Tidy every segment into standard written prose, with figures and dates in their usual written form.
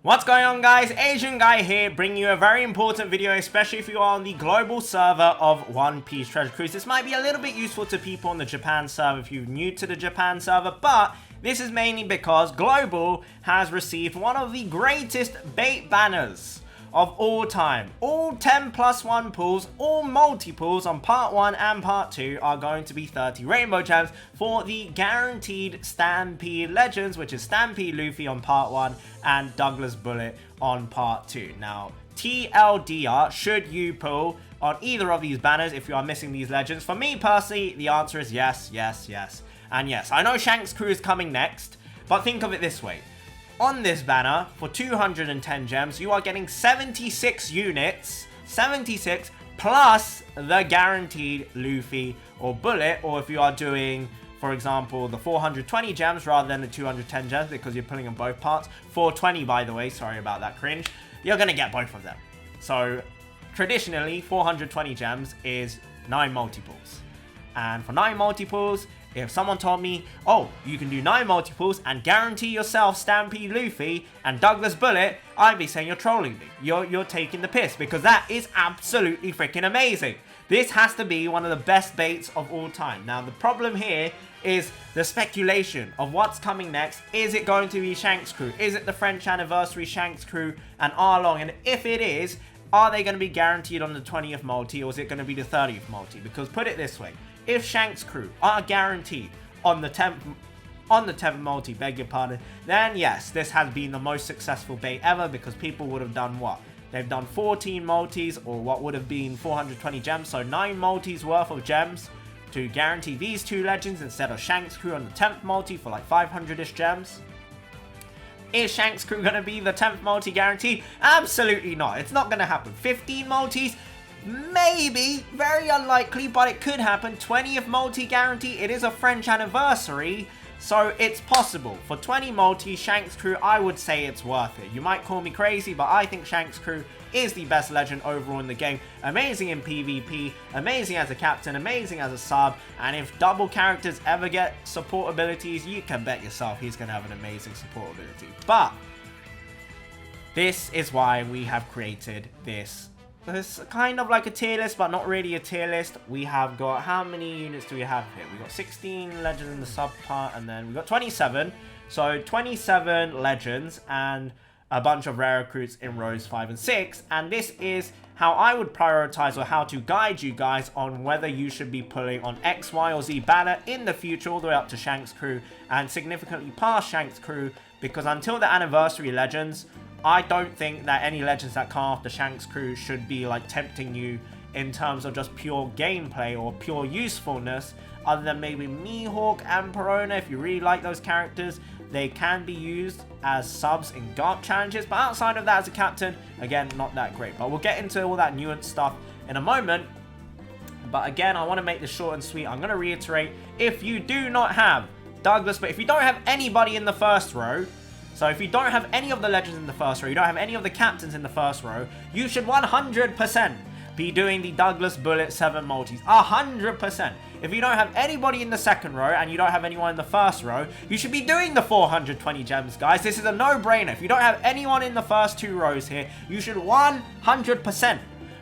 What's going on, guys? Asian Guy here, bringing you a very important video, especially if you are on the global server of One Piece Treasure Cruise. This might be a little bit useful to people on the Japan server if you're new to the Japan server, but this is mainly because Global has received one of the greatest bait banners of all time. All 10+1 pools, all multi-pools on part 1 and part 2 are going to be 30 rainbow gems for the guaranteed Stampede Legends, which is Stampede Luffy on part 1 and Douglas Bullet on part 2. Now, TLDR, should you pull on either of these banners if you are missing these legends? For me personally, the answer is yes, yes, yes, and yes. I know Shanks' crew is coming next, but think of it this way. On this banner, for 210 gems, you are getting 76 units, 76, plus the guaranteed Luffy or Bullet, or if you are doing, for example, the 420 gems rather than the 210 gems, because you're pulling in both parts, 420 by the way, sorry about that cringe, you're going to get both of them. So, traditionally, 420 gems is 9 multiples. And for 9 multiples, if someone told me, oh, you can do 9 multiples and guarantee yourself Stampede Luffy and Douglas Bullet, I'd be saying you're trolling me. You're taking the piss, because that is absolutely freaking amazing. This has to be one of the best baits of all time. Now, the problem here is the speculation of what's coming next. Is it going to be Shanks' crew? Is it the French anniversary Shanks' crew and Arlong? And if it is, are they going to be guaranteed on the 20th multi, or is it going to be the 30th multi? Because put it this way, if Shanks' crew are guaranteed on the 10th multi, beg your pardon, then yes, this has been the most successful bait ever, because people would have done what? They've done 14 multis, or what would have been 420 gems, so 9 multis worth of gems to guarantee these two legends instead of Shanks' crew on the 10th multi for like 500-ish gems. Is Shanks' crew going to be the 10th multi guaranteed? Absolutely not. It's not going to happen. 15 multis? Maybe. Very unlikely, but it could happen. 20th multi guarantee. It is a French anniversary, so it's possible. For 20 multi, Shanks' crew, I would say it's worth it. You might call me crazy, but I think Shanks' crew is the best legend overall in the game. Amazing in PvP, amazing as a captain, amazing as a sub, and if double characters ever get support abilities, you can bet yourself he's going to have an amazing support ability. But this is why we have created this. It's kind of like a tier list, but not really a tier list. We have got, how many units do we have here? We've got 16 legends in the sub part, and then we've got 27. So 27 legends and a bunch of rare recruits in rows 5 and 6. And this is how I would prioritize, or how to guide you guys on whether you should be pulling on X, Y, or Z banner in the future, all the way up to Shanks' crew and significantly past Shanks' crew, because until the anniversary legends, I don't think that any legends that come after Shanks' crew should be like tempting you in terms of just pure gameplay or pure usefulness, other than maybe Mihawk and Perona. If you really like those characters, they can be used as subs in Garp challenges, but outside of that, as a captain, again, not that great. But we'll get into all that nuanced stuff in a moment. But again, I want to make this short and sweet. I'm going to reiterate, if you do not have Douglas, but if you don't have anybody in the first row, so if you don't have any of the legends in the first row, you don't have any of the captains in the first row, you should 100% be doing the Douglas Bullet 7 multis. 100%. If you don't have anybody in the second row and you don't have anyone in the first row, you should be doing the 420 gems, guys. This is a no-brainer. If you don't have anyone in the first 2 rows here, you should 100%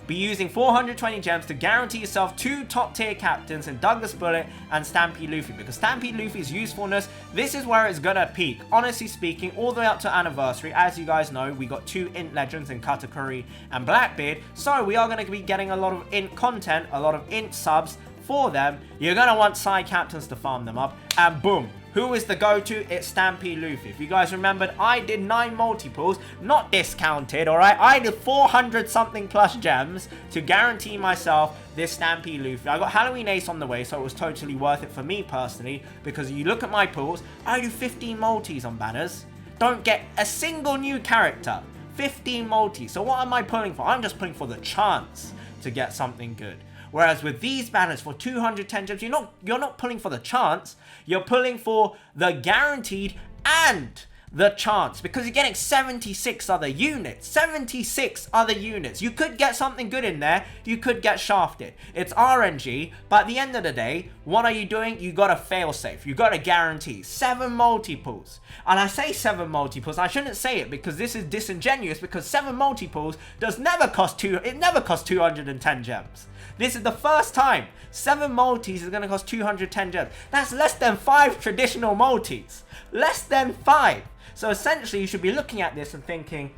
be using 420 gems to guarantee yourself 2 top-tier captains in Douglas Bullet and Stampede Luffy, because Stampede Luffy's usefulness, this is where it's gonna peak. Honestly speaking, all the way up to anniversary. As you guys know, we got 2 int legends in Katakuri and Blackbeard, so we are gonna be getting a lot of int content, a lot of int subs for them. You're gonna want side captains to farm them up, and boom, who is the go-to? It's Stampede Luffy. If you guys remembered, I did 9 multiples, not discounted, alright? I did 400 something plus gems to guarantee myself this Stampede Luffy. I got Halloween Ace on the way, so it was totally worth it for me personally, because you look at my pools, I do 15 multis on banners. Don't get a single new character. 15 multis. So what am I pulling for? I'm just pulling for the chance to get something good. Whereas with these banners for 210 gems, you're not pulling for the chance, you're pulling for the guaranteed and the chance, because you're getting 76 other units. 76 other units. You could get something good in there. You could get shafted. It's RNG, but at the end of the day, what are you doing? You got to fail safe. You got to guarantee 7 multiples. And I say 7 multiples. I shouldn't say it because this is disingenuous, because 7 multiples never cost 210 gems. This is the first time 7 multis is going to cost 210 gems. That's less than 5 traditional multis. Less than 5. So essentially, you should be looking at this and thinking,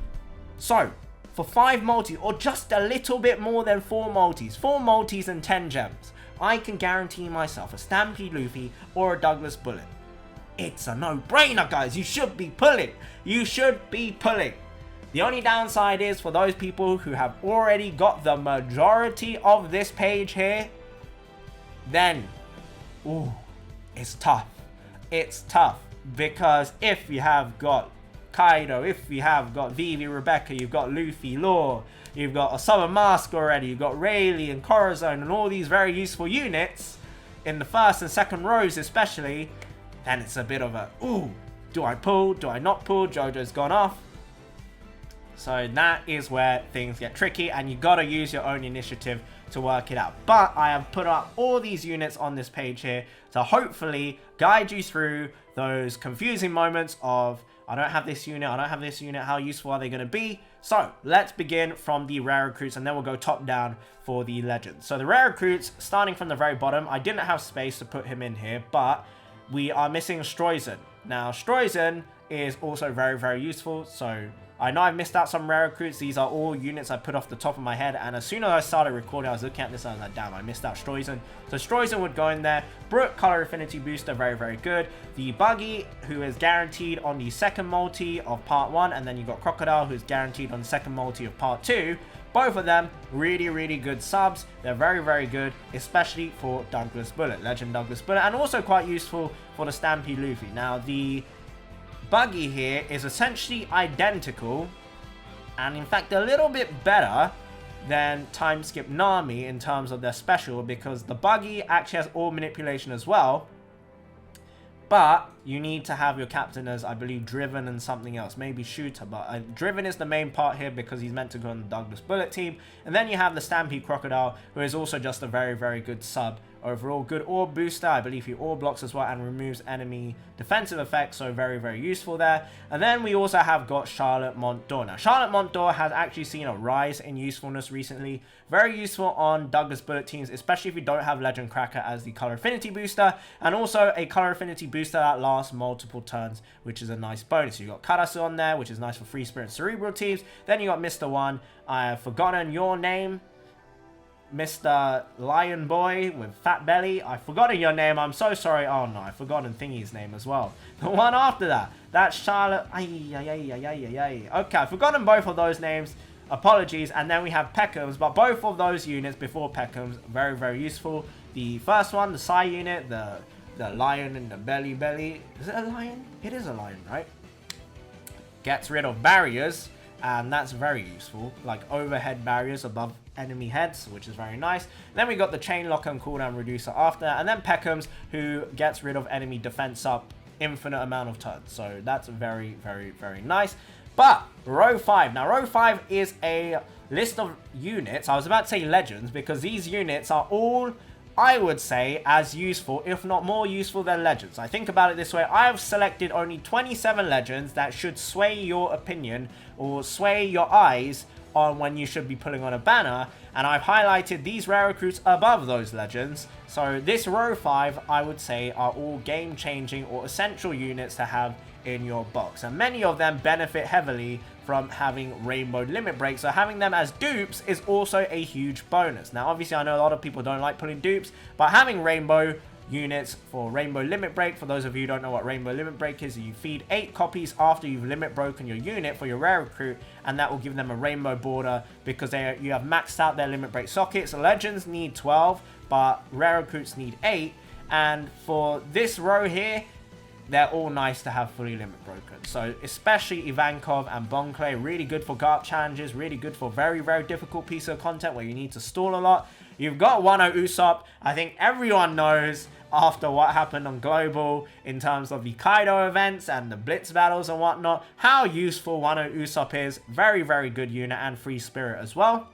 so for 5 multis, or just a little bit more than 4 multis, 4 multis and 10 gems, I can guarantee myself a Stampede Luffy or a Douglas Bullet. It's a no-brainer, guys. You should be pulling. You should be pulling. The only downside is for those people who have already got the majority of this page here, then, ooh, it's tough. It's tough. Because if you have got Kaido, if you have got Vivi, Rebecca, you've got Luffy, Law, you've got a Summer Mask already, you've got Rayleigh and Corazon and all these very useful units in the first and second rows especially, then it's a bit of a, ooh, do I pull, do I not pull, Jojo's gone off. So that is where things get tricky, and you gotta use your own initiative to work it out. But I have put up all these units on this page here to hopefully guide you through those confusing moments of, I don't have this unit, I don't have this unit, how useful are they going to be? So let's begin from the rare recruits, and then we'll go top down for the legends. So the rare recruits, starting from the very bottom, I didn't have space to put him in here, but we are missing Stroizen. Now Stroizen is also very, very useful, so I know I've missed out some rare recruits. These are all units I put off the top of my head, and as soon as I started recording, I was looking at this and I was like, damn, I missed out Stroizen. So Stroizen would go in there. Brook, color affinity booster, very, very good. The Buggy, who is guaranteed on the second multi of part 1, and then you've got Crocodile, who's guaranteed on the second multi of part 2. Both of them, really, really good subs. They're very, very good, especially for Douglas Bullet, Legend Douglas Bullet, and also quite useful for the Stampede Luffy. Now, the Buggy here is essentially identical, and in fact a little bit better than Time Skip Nami in terms of their special, because the Buggy actually has all manipulation as well, but you need to have your captain as, I believe, Driven and something else, maybe Shooter, but Driven is the main part here because he's meant to go on the Douglas Bullet team. And then you have the Stampede Crocodile, who is also just a very, very good sub. Overall, good orb booster. I believe he orb blocks as well and removes enemy defensive effects, so very, very useful there. And then we also have got Charlotte Montdor. Now, Charlotte Montdor has actually seen a rise in usefulness recently. Very useful on Douglas Bullet teams, especially if you don't have Legend Cracker as the color affinity booster, and also a color affinity booster that lasts multiple turns, which is a nice bonus. You've got Karasu on there, which is nice for Free Spirit and Cerebral teams. Then you got Mr. One. I have forgotten your name, Mr. Lion Boy with Fat Belly. I've forgotten your name. I'm so sorry. Oh no, I've forgotten Thingy's name as well. The one after that. That's Charlotte. Okay, I've forgotten both of those names. Apologies. And then we have Peckham's, but both of those units before Peckham's, very, very useful. The first one, the Psy unit, the lion and the belly. Is it a lion? It is a lion, right? Gets rid of barriers, and that's very useful, like overhead barriers above enemy heads, which is very nice. Then we got the chain lock and cooldown reducer after, and then Peckham's, who gets rid of enemy defense up infinite amount of turns. So that's very, very, very nice. But row 5. Now, row 5 is a list of units. I was about to say legends, because these units are all, I would say, as useful, if not more useful than legends. I think about it this way. I have selected only 27 legends that should sway your opinion or sway your eyes on when you should be pulling on a banner, and I've highlighted these rare recruits above those legends. So this row 5, I would say, are all game-changing or essential units to have in your box, and many of them benefit heavily from having Rainbow Limit Break, so having them as dupes is also a huge bonus. Now obviously I know a lot of people don't like pulling dupes, but having Rainbow units for Rainbow Limit Break, for those of you who don't know what Rainbow Limit Break is, you feed 8 copies after you've limit broken your unit for your rare recruit, and that will give them a rainbow border because you have maxed out their limit break sockets. Legends need 12, but rare recruits need 8, and for this row here, they're all nice to have fully limit broken. So especially Ivankov and Bonclay, really good for Garp challenges, really good for very, very difficult piece of content where you need to stall a lot. You've got Wano Usopp. I think everyone knows after what happened on Global in terms of the Kaido events and the Blitz battles and whatnot, how useful Wano Usopp is. Very, very good unit, and Free Spirit as well.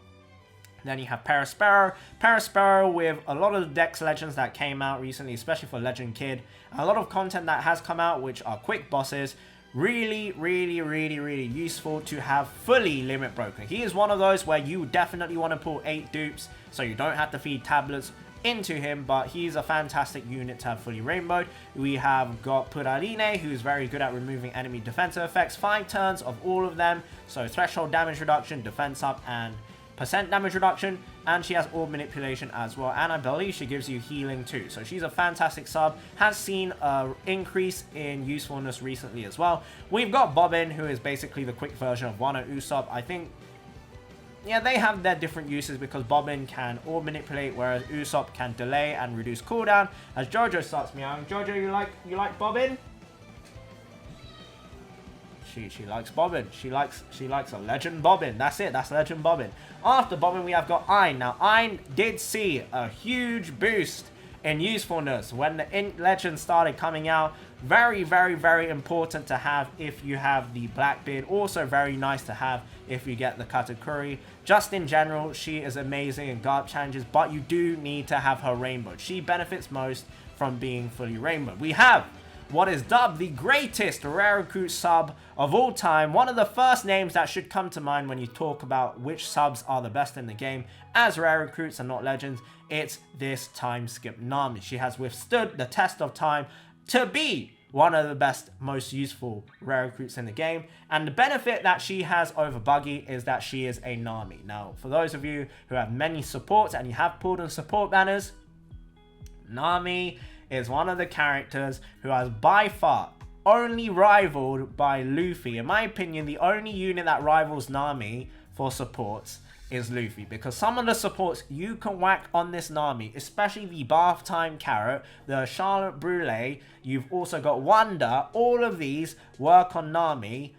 Then you have Perispero. Perispero with a lot of the Dex Legends that came out recently, especially for Legend Kid. A lot of content that has come out, which are quick bosses. Really, really, really, really useful to have fully limit broken. He is one of those where you definitely want to pull 8 dupes, so you don't have to feed tablets into him, but he's a fantastic unit to have fully rainbowed. We have got Puraline, who's very good at removing enemy defensive effects. 5 turns of all of them, so threshold damage reduction, defense up, and percent damage reduction, and she has orb manipulation as well, and I believe she gives you healing too. So she's a fantastic sub, has seen an increase in usefulness recently as well. We've got Bobbin, who is basically the quick version of Wano Usopp. I think, yeah, they have their different uses because Bobbin can orb manipulate, whereas Usopp can delay and reduce cooldown. As Jojo starts meowing, Jojo, you like Bobbin? She likes Bobbin. She likes a Legend Bobbin. That's it. That's Legend Bobbin. After Bobbin, we have got Ein. Now, Ein did see a huge boost in usefulness when the Int Legend started coming out. Very, very, very important to have if you have the Blackbeard. Also very nice to have if you get the Katakuri. Just in general, she is amazing in guard challenges, but you do need to have her rainbow. She benefits most from being fully rainbow. We have what is dubbed the greatest rare recruit sub of all time. One of the first names that should come to mind when you talk about which subs are the best in the game as rare recruits and not legends. It's this time skip Nami. She has withstood the test of time to be one of the best, most useful rare recruits in the game. And the benefit that she has over Buggy is that she is a Nami. Now, for those of you who have many supports and you have pulled on support banners, Nami is one of the characters who has by far only rivaled by Luffy. In my opinion, the only unit that rivals Nami for supports is Luffy, because some of the supports you can whack on this Nami, especially the bath time carrot, the Charlotte Brûlée, you've also got Wonder. All of these work on Nami.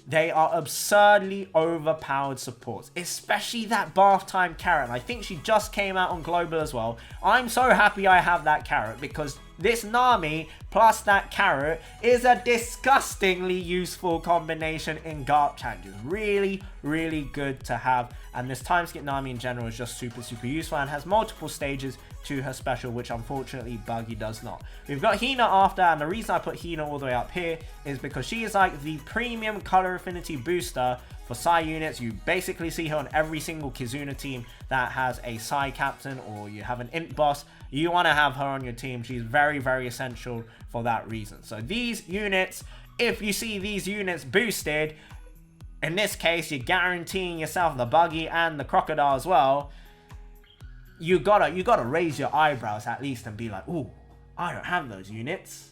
They are absurdly overpowered supports, especially that bath time carrot. I think she just came out on Global as well. I'm so happy I have that carrot, because this Nami plus that carrot is a disgustingly useful combination in Garp challenges. Really, really good to have. And this time skip Nami in general is just super, super useful and has multiple stages to her special, which unfortunately Buggy does not. We've got Hina after, and the reason I put Hina all the way up here is because she is like the premium color affinity booster for Psy units. You basically see her on every single Kizuna team that has a Psy captain, or you have an Int boss. You want to have her on your team. She's very, very essential for that reason. So these units, if you see these units boosted, in this case, you're guaranteeing yourself the Buggy and the Crocodile as well. You gotta raise your eyebrows at least and be like, ooh, I don't have those units.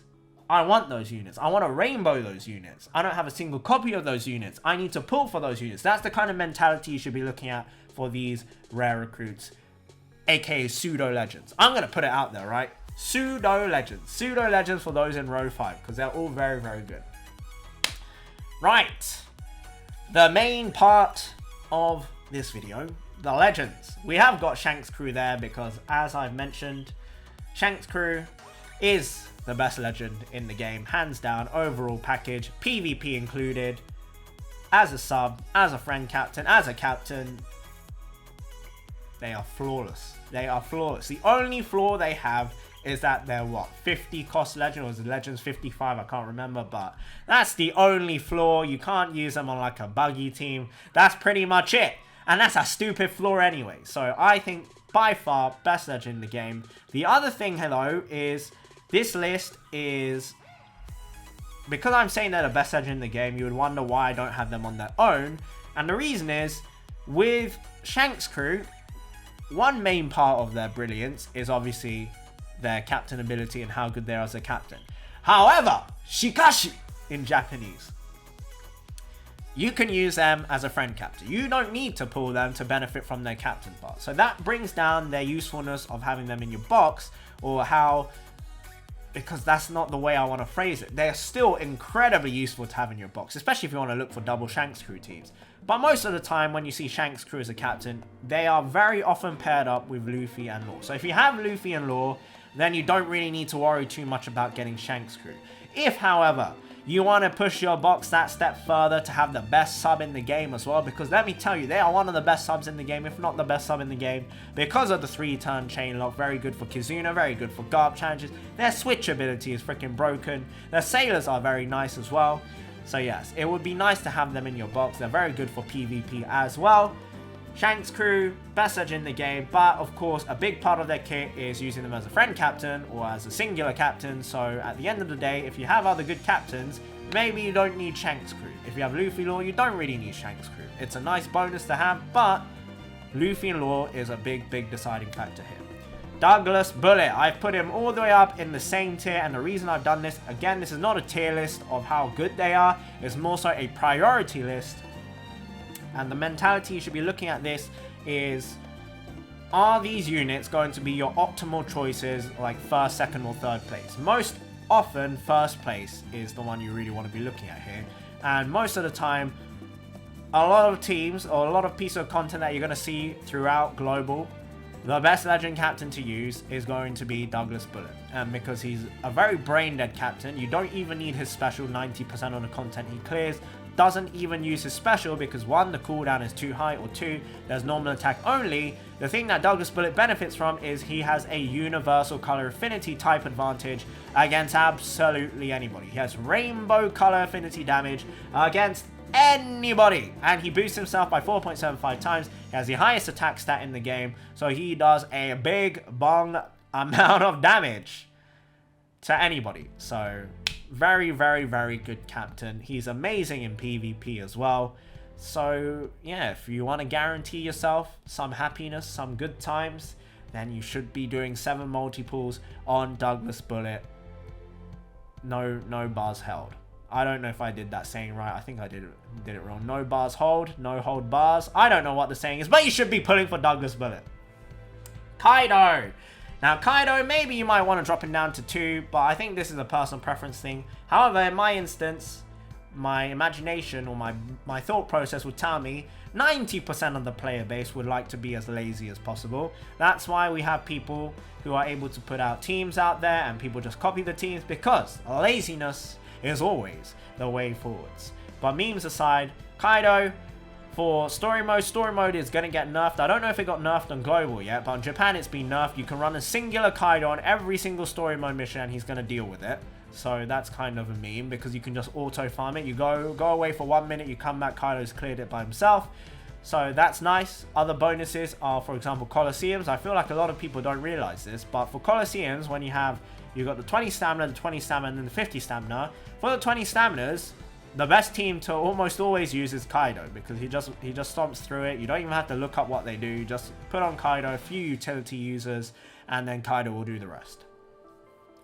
I want those units. I want to rainbow those units. I don't have a single copy of those units. I need to pull for those units. That's the kind of mentality you should be looking at for these rare recruits, aka pseudo legends. I'm gonna put it out there, right? Pseudo legends for those in row 5, because they're all very, very good. Right, the main part of this video, the legends. We have got Shanks Crew there because, as I've mentioned, Shanks Crew is the best legend in the game, hands down, overall package, PvP included, as a sub, as a friend captain, as a captain. They are flawless. They are flawless. The only flaw they have is that they're, what, 50 cost legend, or is it legends 55? I can't remember, but that's the only flaw. You can't use them on like a Buggy team. That's pretty much it. And that's a stupid flaw anyway. So I think by far best legend in the game. The other thing, hello, is this list is, because I'm saying they're the best legend in the game, you would wonder why I don't have them on their own. And the reason is, with Shanks Crew, one main part of their brilliance is obviously their captain ability and how good they are as a captain. However, shikashi in Japanese, you can use them as a friend captain. You don't need to pull them to benefit from their captain part. So that brings down their usefulness of having them in your box, or how, because that's not the way I want to phrase it. They're still incredibly useful to have in your box, especially if you want to look for double Shanks Crew teams. But most of the time when you see Shanks Crew as a captain, they are very often paired up with Luffy and Law. So if you have Luffy and Law, then you don't really need to worry too much about getting Shanks crew. If, however, you want to push your box that step further to have the best sub in the game as well, because let me tell you, they are one of the best subs in the game, if not the best sub in the game, because of the 3-turn chain lock. Very good for Kizuna, very good for Garb challenges. Their switch ability is freaking broken. Their sailors are very nice as well. So yes, it would be nice to have them in your box. They're very good for PvP as well. Shanks crew, best edge in the game, but of course a big part of their kit is using them as a friend captain or as a singular captain. So at the end of the day, if you have other good captains, maybe you don't need Shanks crew. If you have Luffy Law, you don't really need Shanks crew. It's a nice bonus to have, but Luffy and Law is a big deciding factor here. Douglas Bullet, I've put him all the way up in the same tier, and the reason I've done this, again, this is not a tier list of how good they are, it's more so a priority list. And the mentality you should be looking at this is, are these units going to be your optimal choices, like first, second, or third place? Most often, first place is the one you really want to be looking at here. And most of the time, a lot of teams, or a lot of pieces of content that you're going to see throughout Global, the best legend captain to use is going to be Douglas Bullet. And because he's a very brain-dead captain, you don't even need his special 90% of the content he clears. Doesn't even use his special because 1, the cooldown is too high, or 2, there's normal attack only. The thing that Douglas Bullet benefits from is he has a universal color affinity type advantage against absolutely anybody. He has rainbow color affinity damage against anybody, and he boosts himself by 4.75 times. He has the highest attack stat in the game, so he does a big bong amount of damage to anybody. So very good captain. He's amazing in PvP as well. So yeah, if you want to guarantee yourself some happiness, some good times, then you should be doing 7 multiples on Douglas Bullet. No bars held. I don't know if I did that saying right. I think I did it wrong. No bars hold, no hold bars. I don't know what the saying is, but you should be pulling for Douglas Bullet. Kaido. Now, Kaido, maybe you might want to drop him down to 2, but I think this is a personal preference thing. However, in my instance, my imagination or my thought process would tell me 90% of the player base would like to be as lazy as possible. That's why we have people who are able to put out teams out there and people just copy the teams, because laziness is always the way forwards. But memes aside, Kaido, for story mode is going to get nerfed. I don't know if it got nerfed on Global yet, but in Japan it's been nerfed. You can run a singular Kaido on every single story mode mission and he's going to deal with it. So that's kind of a meme, because you can just auto farm it. You go away for 1 minute, you come back, Kaido's cleared it by himself. So that's nice. Other bonuses are, for example, Colosseums. I feel like a lot of people don't realize this, but for Colosseums, when you've got the 20 stamina, the 20 stamina, and the 50 stamina. For the 20 staminas, the best team to almost always use is Kaido, because he just stomps through it. You don't even have to look up what they do. You just put on Kaido, a few utility users, and then Kaido will do the rest.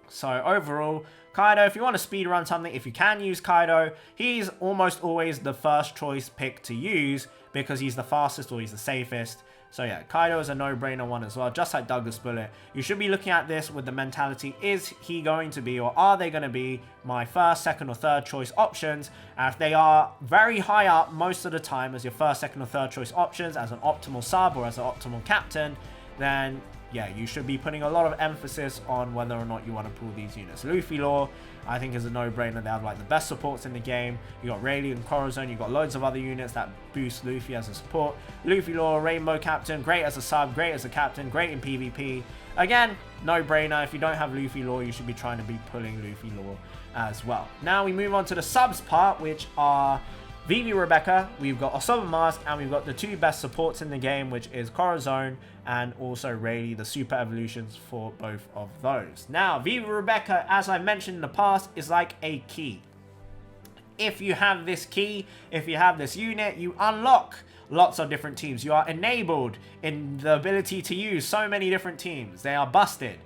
So overall, Kaido, if you want to speedrun something, if you can use Kaido, he's almost always the first choice pick to use, because he's the fastest or he's the safest. So yeah, Kaido is a no-brainer one as well, just like Douglas Bullet. You should be looking at this with the mentality, is he going to be, or are they going to be, my first, second, or third choice options? And if they are very high up most of the time as your first, second, or third choice options, as an optimal sub or as an optimal captain, then yeah, you should be putting a lot of emphasis on whether or not you want to pull these units. Luffy Law, I think, is a no-brainer. They have like the best supports in the game. You got Rayleigh and Corazon. You got loads of other units that boost Luffy as a support. Luffy Law, Rainbow Captain, great as a sub, great as a captain, great in PvP. Again, no-brainer. If you don't have Luffy Law, you should be trying to be pulling Luffy Law as well. Now we move on to the subs part, which are Vivi Rebecca, we've got Osoba Mask, and we've got the 2 best supports in the game, which is Corazon and also Rayleigh, the super evolutions for both of those. Now, Vivi Rebecca, as I mentioned in the past, is like a key. If you have this key, if you have this unit, you unlock lots of different teams. You are enabled in the ability to use so many different teams. They are busted.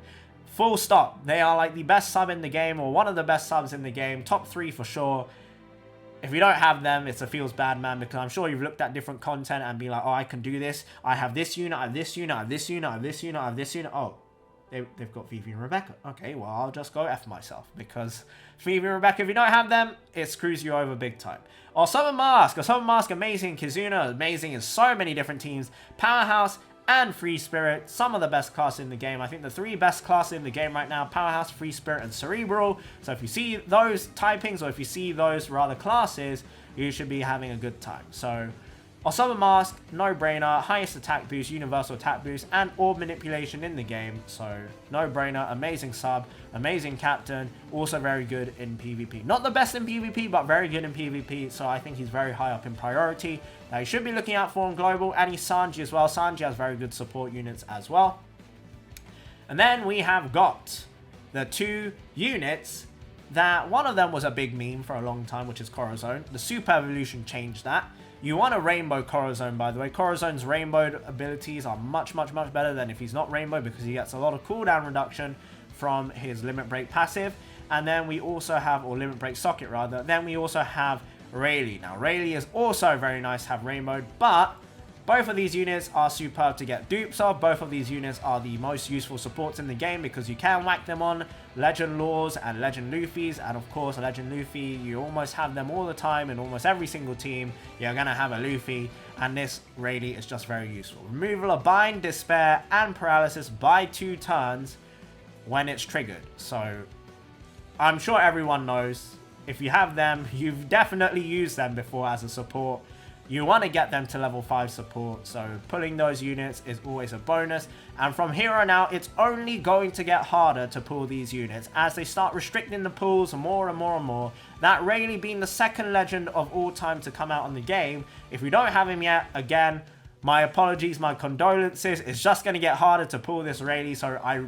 Full stop. They are like the best sub in the game, or one of the best subs in the game. Top 3 for sure. If you don't have them, it's a feels bad, man, because I'm sure you've looked at different content and be like, oh, I can do this. I have this unit, I have this unit, I have this unit, I have this unit, I have this unit. Oh, they've got Vivi and Rebecca. Okay, well, I'll just go F myself, because Vivi and Rebecca, if you don't have them, it screws you over big time. Osoba Mask, amazing. Kizuna, amazing in so many different teams. Powerhouse, and Free Spirit, some of the best classes in the game. I think the 3 best classes in the game right now, Powerhouse, Free Spirit, and Cerebral. So if you see those typings, or if you see those rather classes, you should be having a good time. So Osama Mask, no-brainer, highest attack boost, universal attack boost, and orb manipulation in the game. So no-brainer, amazing sub, amazing captain, also very good in PvP. Not the best in PvP, but very good in PvP, so I think he's very high up in priority. Now you should be looking out for on global, and he's Sanji as well. Sanji has very good support units as well. And then we have got the 2 units that one of them was a big meme for a long time, which is Corazon. The Super Evolution changed that. You want a rainbow Corazon, by the way. Corazon's rainbow abilities are much better than if he's not rainbow, because he gets a lot of cooldown reduction from his limit break passive. And then we also have, or limit break socket rather, then we also have Rayleigh. Now Rayleigh is also very nice to have rainbow, but both of these units are superb to get dupes of. Both of these units are the most useful supports in the game, because you can whack them on Legend Laws and Legend Luffy's. And of course, Legend Luffy, you almost have them all the time in almost every single team. You're going to have a Luffy, and this Rayleigh is just very useful. Removal of Bind, Despair, and Paralysis by 2 turns when it's triggered. So I'm sure everyone knows, if you have them, you've definitely used them before as a support. You want to get them to level 5 support, so pulling those units is always a bonus. And from here on out, it's only going to get harder to pull these units as they start restricting the pulls more and more and more. That Rayleigh being the 2nd legend of all time to come out on the game. If we don't have him yet, again, my apologies, my condolences. It's just going to get harder to pull this Rayleigh, so I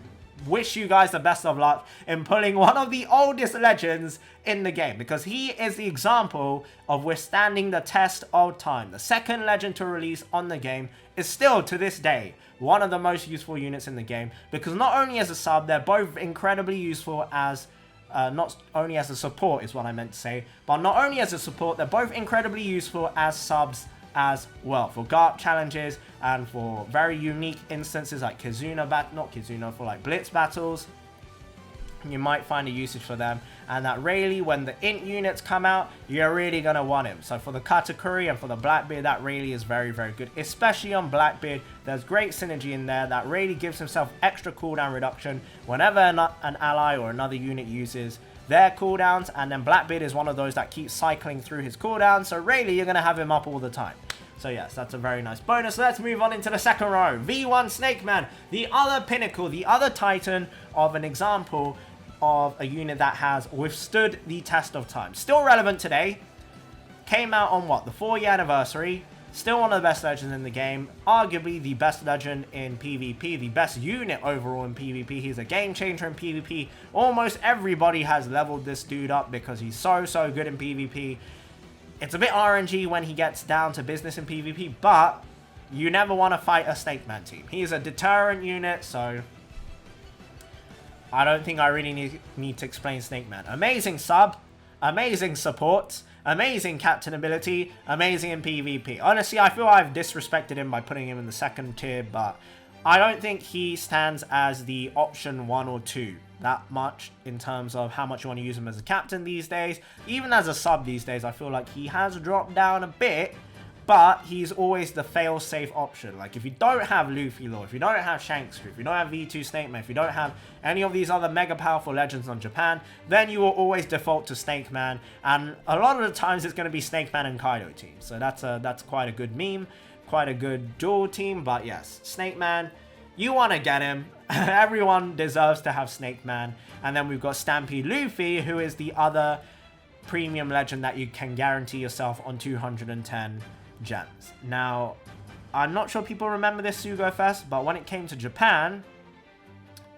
wish you guys the best of luck in pulling one of the oldest legends in the game, because he is the example of withstanding the test of time. The 2nd legend to release on the game is still, to this day, one of the most useful units in the game, because not only as a sub, they're both incredibly useful as not only as a support is what I meant to say, but not only as a support, they're both incredibly useful as subs as well, for GARP challenges and for very unique instances like for like Blitz battles. You might find a usage for them. And that Rayleigh, when the int units come out, you're really going to want him. So for the Katakuri and for the Blackbeard, that Rayleigh is very good, especially on Blackbeard. There's great synergy in there. That Rayleigh gives himself extra cooldown reduction whenever an ally or another unit uses their cooldowns, and then Blackbeard is one of those that keeps cycling through his cooldowns, so Rayleigh, you're going to have him up all the time. So yes, that's a very nice bonus. Let's move on into the second row. V1 Snake Man, the other pinnacle, the other titan of an example of a unit that has withstood the test of time. Still relevant today. Came out on what, the 4-year anniversary. Still one of the best legends in the game. Arguably the best legend in PvP. The best unit overall in PvP. He's a game changer in PvP. Almost everybody has leveled this dude up because he's so good in PvP. It's a bit RNG when he gets down to business in PvP, but you never want to fight a Snake Man team. He's a deterrent unit, so I don't think I really need to explain Snake Man. Amazing sub, amazing support, amazing captain ability, amazing in PvP. Honestly, I feel I've disrespected him by putting him in the 2nd tier, but I don't think he stands as the option 1 or 2 that much in terms of how much you want to use him as a captain these days. Even as a sub these days, I feel like he has dropped down a bit, but he's always the fail-safe option. Like, if you don't have Luffy Law, if you don't have Shanks, if you don't have V2 Snake Man, if you don't have any of these other mega powerful legends on Japan, then you will always default to Snake Man, and a lot of the times it's going to be Snake Man and Kaido team. So that's quite a good meme, quite a good dual team. But yes, Snake Man, you want to get him. Everyone deserves to have Snake Man. And then we've got Stampede Luffy, who is the other premium legend that you can guarantee yourself on 210 gems. Now, I'm not sure people remember this sugo-fest, but when it came to Japan,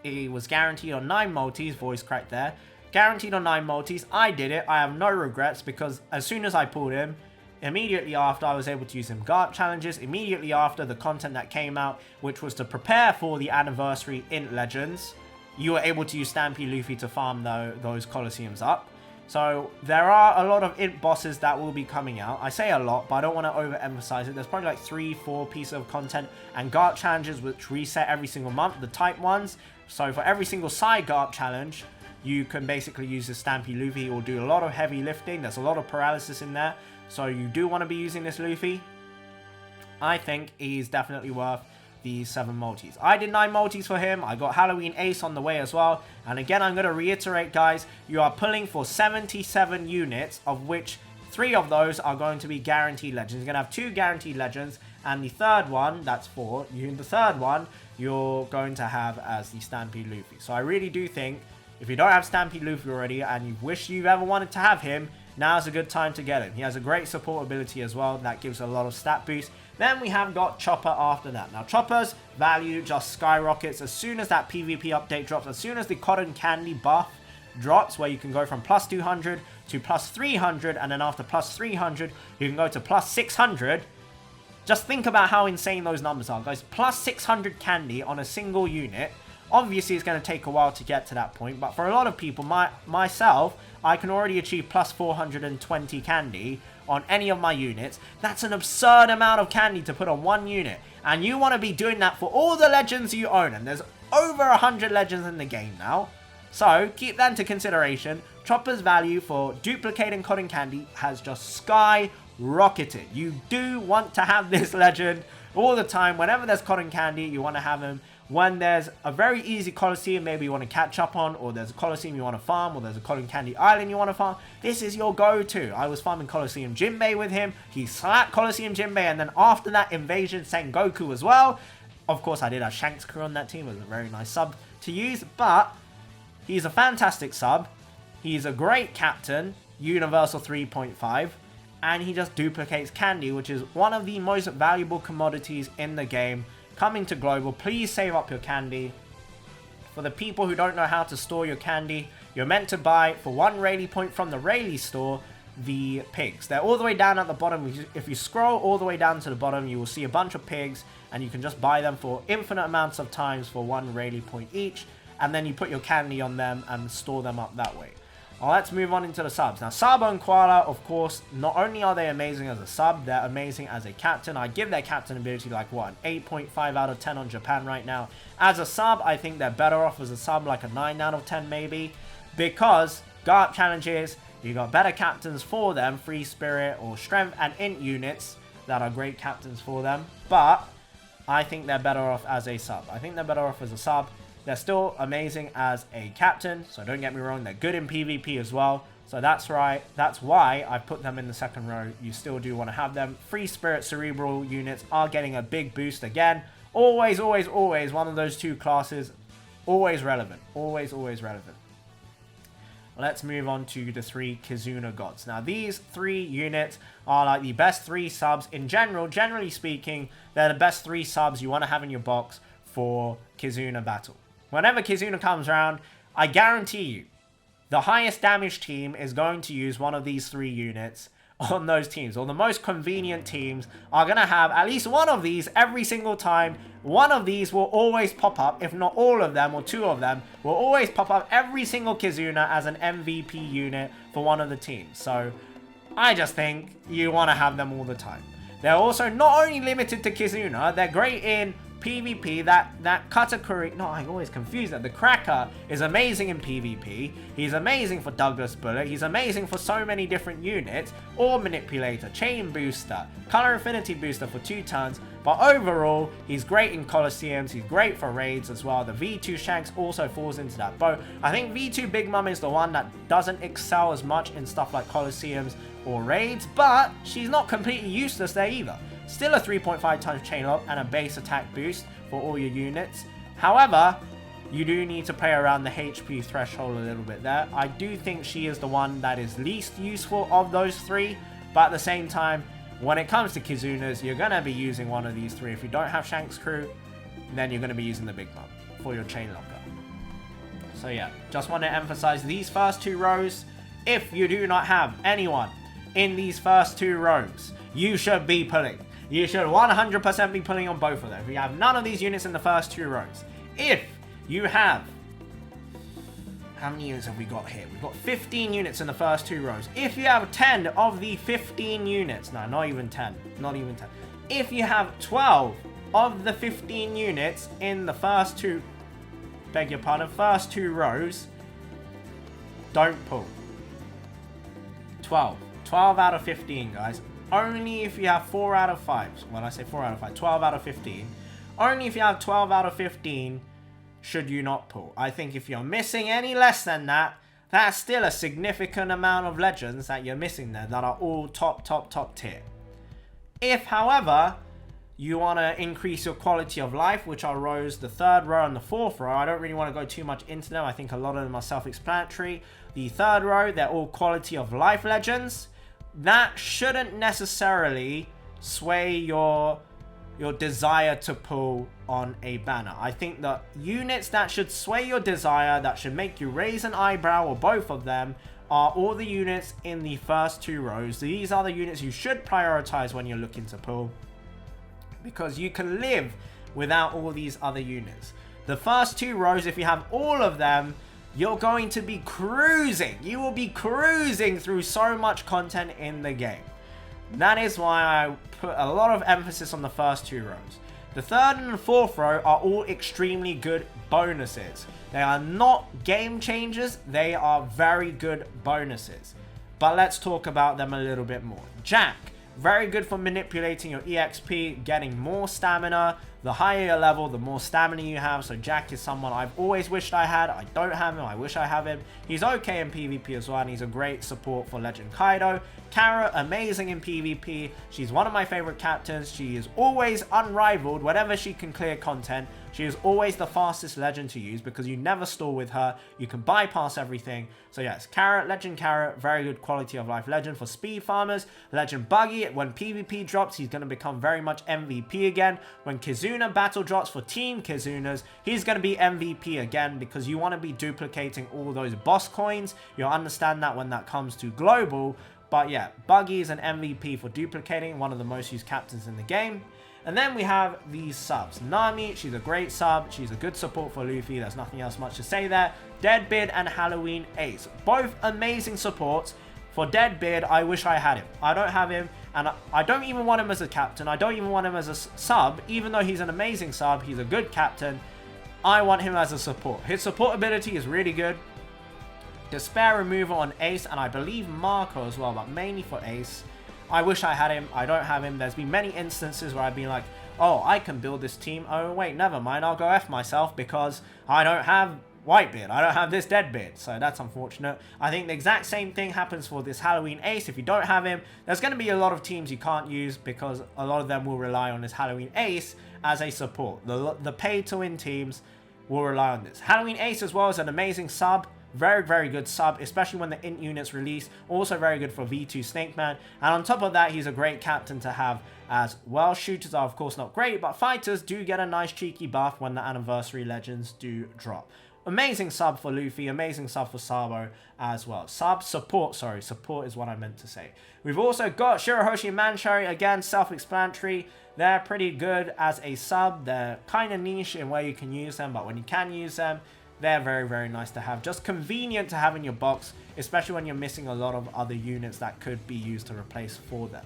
it was guaranteed on 9 multis, voice crack there, guaranteed on 9 multis. I did it. I have no regrets, because as soon as I pulled him, immediately after I was able to use him GARP challenges, immediately after the content that came out, which was to prepare for the anniversary int legends, you were able to use Stampede Luffy to farm those Colosseums up. So there are a lot of int bosses that will be coming out. I say a lot, but I don't want to overemphasize it. There's probably like 3-4 pieces of content and GARP challenges which reset every single month, the type ones. So for every single side GARP challenge, you can basically use the Stampede Luffy or do a lot of heavy lifting. There's a lot of paralysis in there. So you do want to be using this Luffy. I think he's definitely worth these 7 multis. I did 9 multis for him. I got Halloween Ace on the way as well. And again, I'm going to reiterate, guys, you are pulling for 77 units, of which 3 of those are going to be guaranteed legends. You're going to have 2 guaranteed legends, and the third one, that's 4. The third one, you're going to have as the Stampede Luffy. So I really do think, if you don't have Stampede Luffy already, and you wish you ever wanted to have him, now's a good time to get him. He has a great support ability as well. That gives a lot of stat boost. Then we have got Chopper after that. Now, Chopper's value just skyrockets as soon as that PvP update drops. As soon as the cotton candy buff drops, where you can go from plus 200 to plus 300. And then after plus 300, you can go to plus 600. Just think about how insane those numbers are, guys. Plus 600 candy on a single unit. Obviously, it's going to take a while to get to that point, but for a lot of people, myself, I can already achieve plus 420 candy on any of my units. That's an absurd amount of candy to put on one unit, and you want to be doing that for all the legends you own, and there's over 100 legends in the game now. So, keep that into consideration. Chopper's value for duplicating cotton candy has just skyrocketed. You do want to have this legend all the time. Whenever there's cotton candy, you want to have him. When there's a very easy Coliseum maybe you want to catch up on, or there's a Coliseum you want to farm, or there's a Cotton Candy Island you want to farm, this is your go-to. I was farming Coliseum Jinbei with him. He slapped Coliseum Jinbei, and then after that, Invasion Sengoku as well. Of course, I did have Shanks crew on that team. It was a very nice sub to use, but he's a fantastic sub. He's a great captain, Universal 3.5, and he just duplicates candy, which is one of the most valuable commodities in the game. Coming to global, please save up your candy. For the people who don't know how to store your candy, you're meant to buy, for 1 Rayleigh point from the Rayleigh store, the pigs. They're all the way down at the bottom. If you scroll all the way down to the bottom, you will see a bunch of pigs, and you can just buy them for infinite amounts of times for 1 Rayleigh point each, and then you put your candy on them and store them up that way. Well, let's move on into the subs. Now, Sabo and Koala, of course, not only are they amazing as a sub, they're amazing as a captain. I give their captain ability like, what, an 8.5 out of 10 on Japan right now. As a sub, I think they're better off as a sub, like a 9 out of 10 maybe. Because Garp challenges, you got better captains for them, Free Spirit or Strength and Int units that are great captains for them. But I think they're better off as a sub. I think they're better off as a sub. They're still amazing as a captain, so don't get me wrong, they're good in PvP as well. So that's right, that's why I put them in the second row. You still do want to have them. Free Spirit Cerebral units are getting a big boost again. Always, always, always one of those 2 classes. Always relevant. Always, always relevant. Let's move on to the 3 Kizuna Gods. Now, these 3 units are like the best 3 subs in general. Generally speaking, they're the best 3 subs you want to have in your box for Kizuna battle. Whenever Kizuna comes around, I guarantee you, the highest damage team is going to use one of these 3 units on those teams. Or the most convenient teams are going to have at least one of these every single time. One of these will always pop up, if not all of them or 2 of them, will always pop up every single Kizuna as an MVP unit for one of the teams. So I just think you want to have them all the time. They're also not only limited to Kizuna, they're great in PvP. That Katakuri, no, I always confuse that. The Cracker is amazing in PvP. He's amazing for Douglas Bullet. He's amazing for so many different units. Or Manipulator, Chain Booster, Color Affinity Booster for 2 turns. But overall, he's great in Coliseums. He's great for raids as well. The V2 Shanks also falls into that boat. I think V2 Big Mom is the one that doesn't excel as much in stuff like Coliseums or raids, but she's not completely useless there either. Still a 3.5 times chain lock and a base attack boost for all your units. However, you do need to play around the HP threshold a little bit there. I do think she is the one that is least useful of those 3, but at the same time, when it comes to Kizunas, you're going to be using one of these 3. If you don't have Shanks crew, then you're going to be using the Big Mom for your chain locker. So yeah, just want to emphasize these first 2 rows. If you do not have anyone in these first 2 rows, you should be pulling. You should 100% be pulling on both of them. If you have none of these units in the first 2 rows. If you have... How many units have we got here? We've got 15 units in the first 2 rows. If you have 10 of the 15 units... No, not even 10. Not even 10. If you have 12 of the 15 units in the first 2... Beg your pardon. First 2 rows. Don't pull. 12. 12 out of 15, guys. Only if you have 4 out of 5. When I say 4 out of 5, 12 out of 15. Only if you have 12 out of 15 should you not pull. I think if you're missing any less than that, that's still a significant amount of legends that you're missing there that are all top tier. If, however, you want to increase your quality of life, which are rows, the 3rd row and the 4th row. I don't really want to go too much into them. I think a lot of them are self-explanatory. The 3rd row, they're all quality of life legends. That shouldn't necessarily sway your desire to pull on a banner. I think the units that should sway your desire, that should make you raise an eyebrow, or both of them, are all the units in the first 2 rows. These are the units you should prioritize when you're looking to pull, because you can live without all these other units. The first 2 rows, if you have all of them, you're going to be cruising. You will be cruising through so much content in the game. That is why I put a lot of emphasis on the first 2 rows. The 3rd and the 4th row are all extremely good bonuses. They are not game changers, they are very good bonuses. But let's talk about them a little bit more. Jack, very good for manipulating your EXP, getting more stamina. The higher your level, the more stamina you have. So Jack is someone I've always wished I had. I don't have him. I wish I have him. He's okay in PvP as well, and he's a great support for Legend Kaido. Kara, amazing in PvP. She's one of my favorite captains. She is always unrivaled. Whenever she can clear content, she is always the fastest legend to use because you never stall with her. You can bypass everything. So yes, Kara, Legend Kara, very good quality of life legend for speed farmers. Legend Buggy, when PvP drops, he's going to become very much MVP again. When Kizuna battle drops for Team Kizunas, he's going to be MVP again because you want to be duplicating all those boss coins. You'll understand that when that comes to global. But yeah, Buggy is an MVP for duplicating, one of the most used captains in the game. And then we have these subs. Nami, she's a great sub. She's a good support for Luffy. There's nothing else much to say there. Deadbeard and Halloween Ace. Both amazing supports. For Deadbeard, I wish I had him. I don't have him, and I don't even want him as a captain. I don't even want him as a sub. Even though he's an amazing sub, he's a good captain. I want him as a support. His support ability is really good. Despair removal on Ace, and I believe Marco as well, but mainly for Ace. I wish I had him. I don't have him. There's been many instances where I've been like, oh, I can build this team. Oh, wait, never mind. I'll go F myself because I don't have Whitebeard. I don't have this Deadbeard. So that's unfortunate. I think the exact same thing happens for this Halloween Ace. If you don't have him, there's going to be a lot of teams you can't use because a lot of them will rely on this Halloween Ace as a support. The pay-to-win teams will rely on this. Halloween Ace as well is an amazing sub. Very, very good sub, especially when the int units release. Also very good for V2 Snake Man. And on top of that, he's a great captain to have as well. Shooters are, of course, not great, but fighters do get a nice cheeky buff when the anniversary legends do drop. Amazing sub for Luffy, amazing sub for Sabo as well. Support is what I meant to say. We've also got Shirahoshi and Manchari, again, self-explanatory. They're pretty good as a sub. They're kind of niche in where you can use them, but when you can use them, they're very, very nice to have. Just convenient to have in your box, especially when you're missing a lot of other units that could be used to replace for them.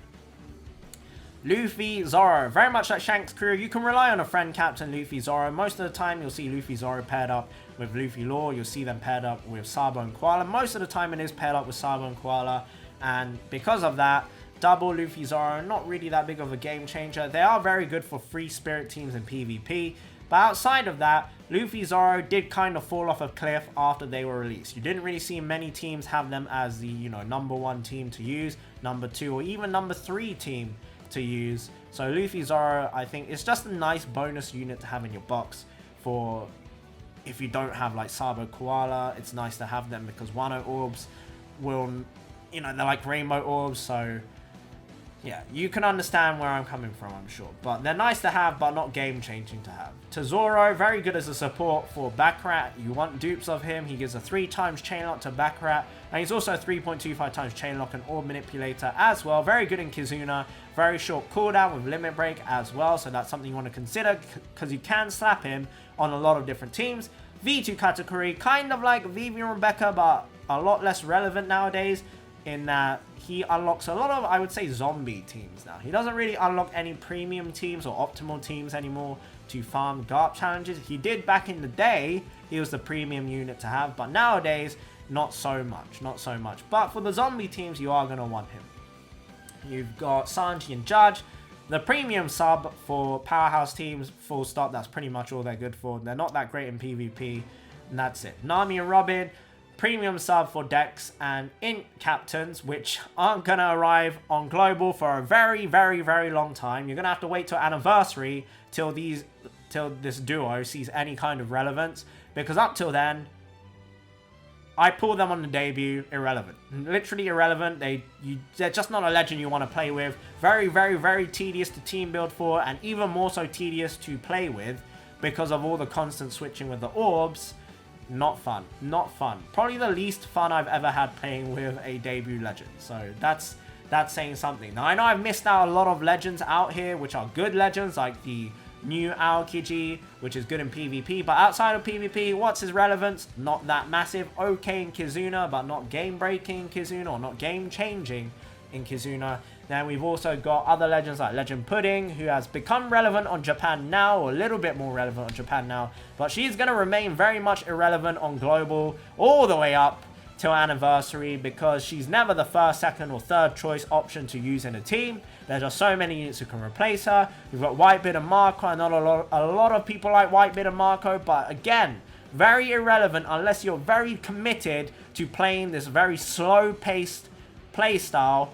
Luffy, Zoro, very much like Shanks' crew, you can rely on a friend captain Luffy, Zoro. Most of the time you'll see Luffy, Zoro paired up with Luffy Law. You'll see them paired up with Sabo and Koala. Most of the time it is paired up with Sabo and Koala, and because of that, double Luffy, Zoro, not really that big of a game changer. They are very good for free spirit teams in PvP. But outside of that, Luffy Zoro did kind of fall off a cliff after they were released. You didn't really see many teams have them as the, number 1 team to use, number 2, or even number 3 team to use. So Luffy Zoro, I think, is just a nice bonus unit to have in your box for if you don't have like Sabo Koala. It's nice to have them because Wano orbs will, they're like rainbow orbs, so yeah, you can understand where I'm coming from, I'm sure. But they're nice to have, but not game-changing to have. Tesoro, very good as a support for Baccarat. You want dupes of him. He gives a 3 times chain lock to Baccarat. And he's also a 3.25 times chain lock and orb manipulator as well. Very good in Kizuna. Very short cooldown with limit break as well. So that's something you want to consider because you can slap him on a lot of different teams. V2 category, kind of like Vivian Rebecca, but a lot less relevant nowadays in that he unlocks a lot of, I would say, zombie teams now. He doesn't really unlock any premium teams or optimal teams anymore to farm GARP challenges. He did back in the day. He was the premium unit to have, but nowadays, not so much. But for the zombie teams, you are going to want him. You've got Sanji and Judge. The premium sub for powerhouse teams, full stop, that's pretty much all they're good for. They're not that great in PvP, and that's it. Nami and Robin, premium sub for decks and int captains, which aren't going to arrive on global for a very, very, very long time. You're going to have to wait till anniversary till this duo sees any kind of relevance, because up till then, I pull them on the debut, irrelevant. Literally irrelevant. They're just not a legend you want to play with. Very, very, very tedious to team build for, and even more so tedious to play with because of all the constant switching with the orbs. Not fun. Not fun. Probably the least fun I've ever had playing with a debut legend. So that's saying something. Now, I know I've missed out a lot of legends out here, which are good legends, like the new Aokiji, which is good in PvP, but outside of PvP, what's his relevance? Not that massive. Okay in Kizuna, but not game-breaking in Kizuna, or not game-changing in Kizuna. Then we've also got other legends like Legend Pudding, who has become relevant on Japan Now, or a little bit more relevant on Japan Now, but she's going to remain very much irrelevant on global all the way up till anniversary, because she's never the first, second, or third choice option to use in a team. There's just so many units who can replace her. We've got Whitebeard and Marco. I know a lot of people like Whitebeard and Marco, but again, very irrelevant unless you're very committed to playing this very slow-paced playstyle.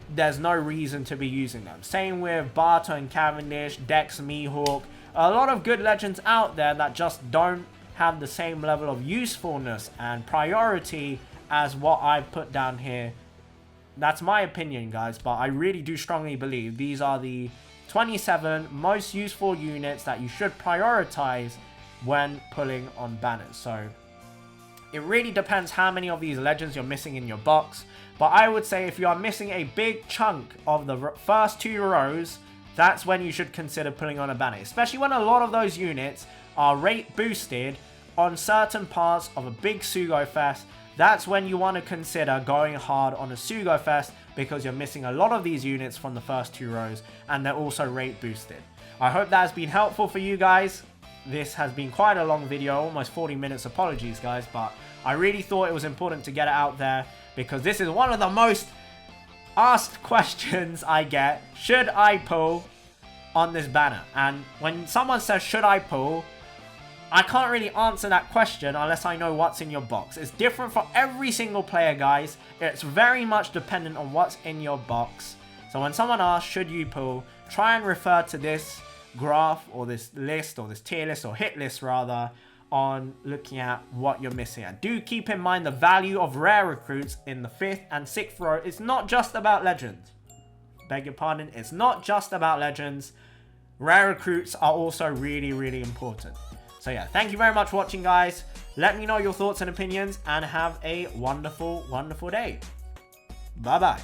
There's no reason to be using them. Same with Barto and Cavendish, Dex, Mihawk. A lot of good legends out there that just don't have the same level of usefulness and priority as what I've put down here. That's my opinion, guys, but I really do strongly believe these are the 27 most useful units that you should prioritize when pulling on banners. So it really depends how many of these legends you're missing in your box, but I would say if you are missing a big chunk of the first 2 rows, that's when you should consider pulling on a banner, especially when a lot of those units are rate boosted on certain parts of a big sugo-fest. That's when you want to consider going hard on a sugo-fest, because you're missing a lot of these units from the first 2 rows, and they're also rate boosted. I hope that has been helpful for you guys. This has been quite a long video, almost 40 minutes, apologies guys, but I really thought it was important to get it out there, because this is one of the most asked questions I get. Should I pull on this banner? And when someone says, should I pull, I can't really answer that question unless I know what's in your box. It's different for every single player, guys. It's very much dependent on what's in your box. So when someone asks, should you pull, try and refer to this graph, or this list, or this tier list, or hit list rather, on looking at what you're missing. And do keep in mind the value of rare recruits in the 5th and 6th row. It's not just about legends. Beg your pardon, it's not just about legends. Rare recruits are also really, really important. So yeah, thank you very much for watching, guys. Let me know your thoughts and opinions, and have a wonderful, wonderful day. Bye-bye.